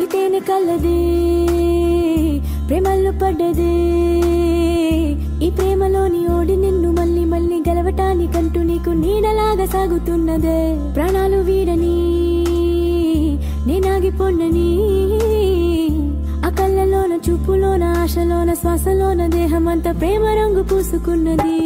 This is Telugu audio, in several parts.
ఇతేనే కలదే ప్రేమల్లో పడ్డదే ఈ ప్రేమలోని ఓడి నిన్ను మళ్ళీ మళ్ళీ గెలవటానికంటూ నీకు నీడలాగా సాగుతున్నదే ప్రాణాలు వీడని నేనాగిపోండని ఆ కళ్ళలోన చూపులోన ఆశలోన శ్వాసలోన దేహమంతా ప్రేమ రంగు పూసుకున్నది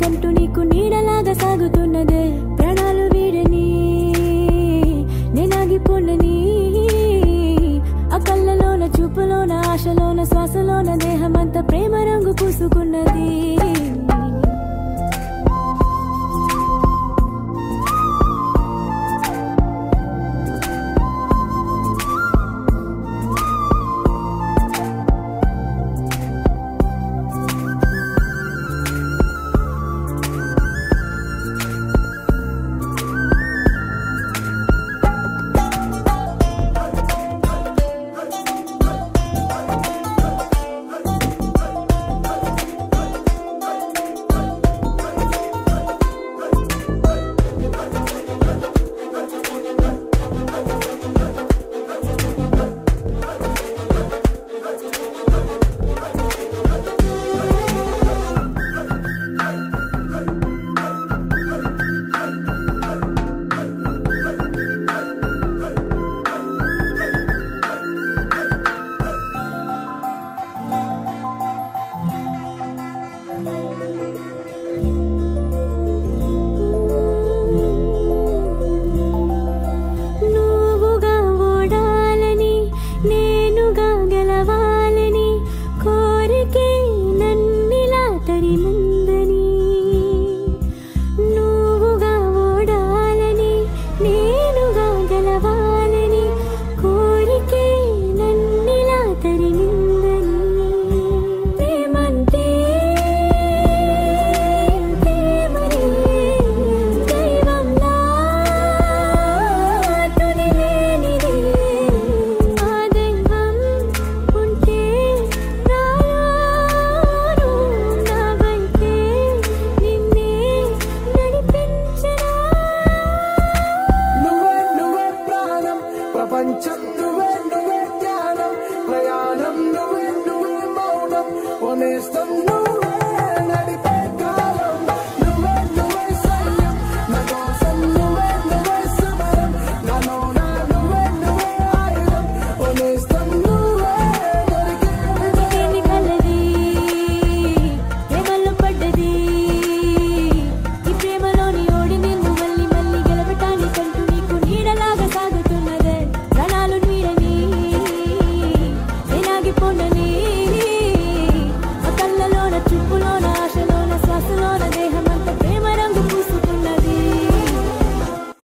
కంటూ నీకు నీడలాగా సాగుతున్నదే ప్రాణాలు వీడని నేనాగిపోండని ఆ కళ్ళలోన చూపులోన ఆశలోన శ్వాసలోన దేహమంతా ప్రేమ రంగు పూసుకున్నది ప్రపంచం నువ్వే నువ్వే ధ్యానం ప్రయాణం నువ్వే నువ్వే మౌనం నేస్తం నువ్వే